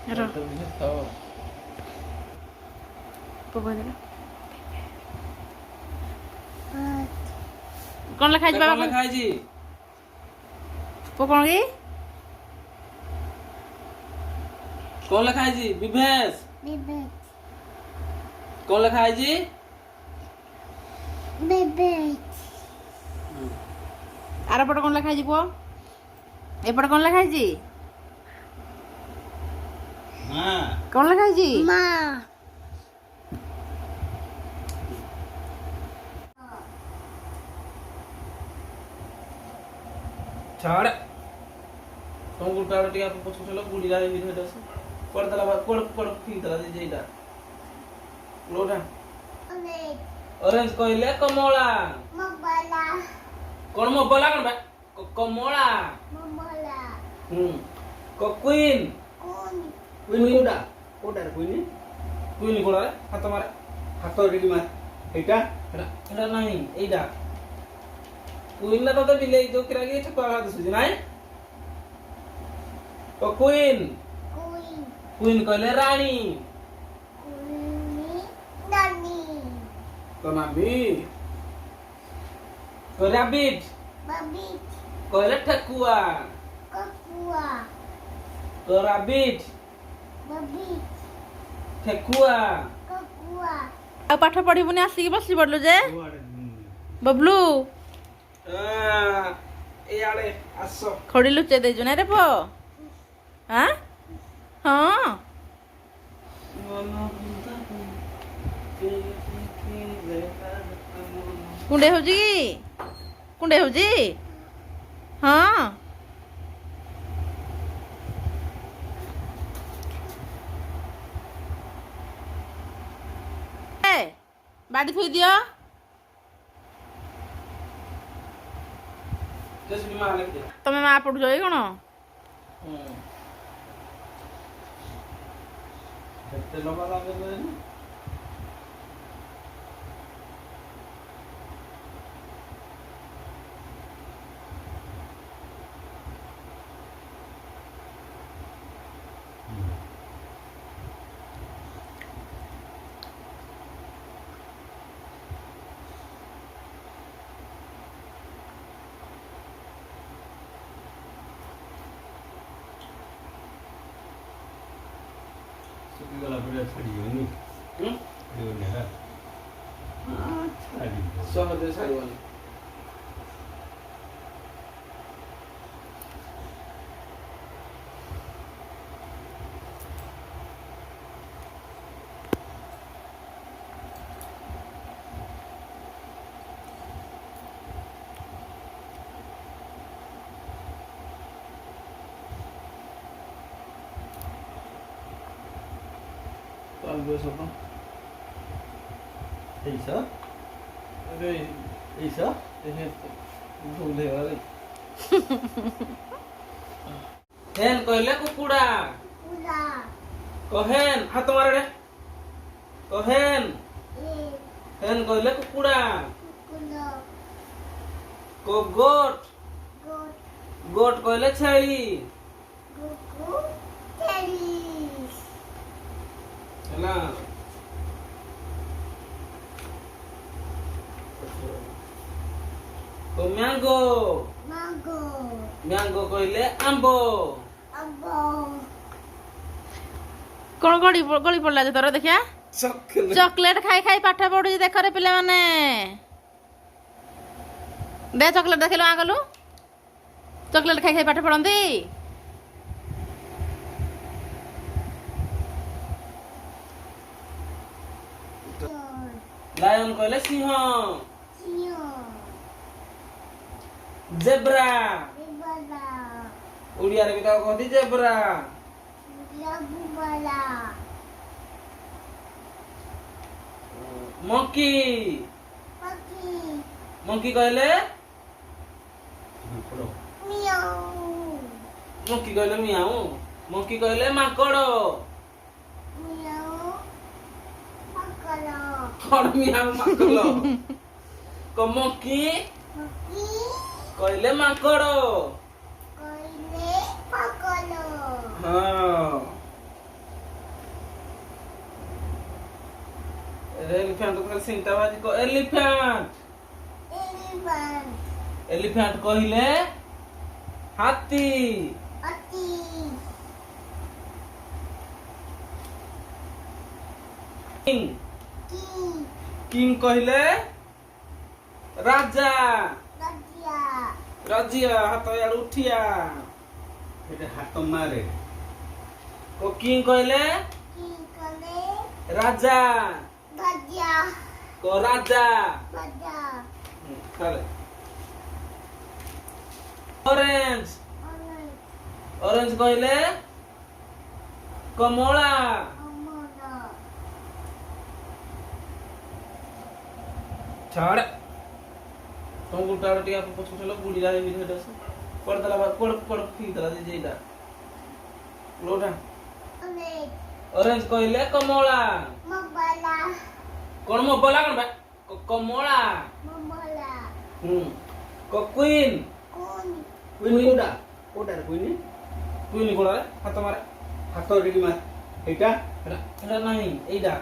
ର तो भी तो ପକାଇ ଦେଲା କଣ ଲେଖା ହେଇଛି ବାବା कौन लिखा है जी ପୁଅ କଣ କି कौन लिखा है जी विभेश Bebek. कौन लिखा है जी Bebek. ଆର ପଟେ କଣ ଲେଖା ହେଇଛି ପୁଅ ଏପଟେ କଣ ଲେଖା ହେଇଛି हाँ କଣ ଲେଖା ହେଇଛି Ma. छाड़ तुम गुटा टिया पछ चलो गुड़ी जा भी हेटा से कर दला बा कोड़ ठीक दला दे जेटा लोटा Onek. ऑरेंज कहले कमला Mabala. कौन मो बोला कौन बा कमला Mabala. Queen Kun. क्वीन कोडा कोडा क्वीन क्वीन कोडा रे हाथ मारे हाथ रेडी मार एटा एटा नहीं एटा क्वीन ना तो बिले जो किरा के छपा हाथ सुजी नाही तो क्वीन Kuin. क्वीन कहले रानी Kuni. Nani. तो नामी तो रैबिट Babit. कहले ठकुआ Kakua. तो रैबिट Babit. ठकुआ Kakua. ଆଉ ପାଠ ପଢିବୁନି ଆସିକି ବସି ପଡିଲୁ ଯେ ବବଲୁ ए आड़े आसो ଖଡି ଲୁଚେଇ ଦେଇଛୁ ନା ରେ ପୁଅ ଆଁ ହଁ କୁଣ୍ଡେଇ ହଉଛି କି କୁଣ୍ଡେଇ ହଉଛି ହଁ ଏ, ବାଡି ଥୋଇ ଦିଅ जैसे भी मार लग ତମେ ମା ପଢୁଛ କି କଣ कितने लंबा काम कर रहे हैं गला बड़ा छड़ी होनी ये नेहा छड़ी सहज सारी वाली तो अब जो सब ऐसा अरे ऐसा ये भूल है वाले हेन कहले कुकुड़ा Ula. कहेन हाथ मारे रे कहेन E. हेन कहले कुकुड़ा Kulo. को गोट Got. गोट कहले छेली Gugu. Telis. ହେଲା तो मैंगो Mango. मैंगो कहले आंबो Abo. କଣ ଗଳି ପଡିଲା ଯେ ତୋର ଦେଖିଆ चॉकलेट ଚକଲେଟ ଖାଇ ଖାଇ ପାଠ ପଢୁଛି ଦେଖରେ ପିଲାମାନେ ଦେ ଚକଲେଟ ଦେଖିଲୁ ଆଁ ଗଲୁ ଚକଲେଟ ଖାଇ ଖାଇ ପାଠ ପଢନ୍ତି लायन कहले Singh Sio. Zebra Bibala. Odia रे बिता कहती zebra Labubala. Monkey Paki. Monkey कहले पड़ो Meow. मंकी कहले मियाऊ मंकी कहले माकड़ Meow. Makala. कौन मियाऊ माकड़ को मंकी Paki. कहले माकड़। Koile. はあ。আরে এলিফ্যান্ট তো খালি সিংটা বাজি কো এলিফ্যান্ট elephant, এলিফ্যান্ট কহিলে হাতি happy, কিং king, কিং কহিলে রাজা raja, রাজিয়া হাত ইয়ার উঠিয়া এটা হাত মারে ও কিং কহিলে king kale, রাজা raja, কো রাজা raja, তাহলে অরেঞ্জ orange, অরেঞ্জ কহিলে কমলা amana, ছাড় তুমি উল্টাটা টিকা পছন্দ হলো গুলি লাগে ভিডিওটা পড় দলা পড় ফি দলা যে যেটা লোটা orange, অরেঞ্জ কহিলে কমলা mambala, কোন মবলা কোন ভাই কমলা mambala, কুইন kun, কুইনি কোটা কোটার কুইনি কুইন কোড়া হাত মারে হাত রেডি মার এটা এটা নাই এইটা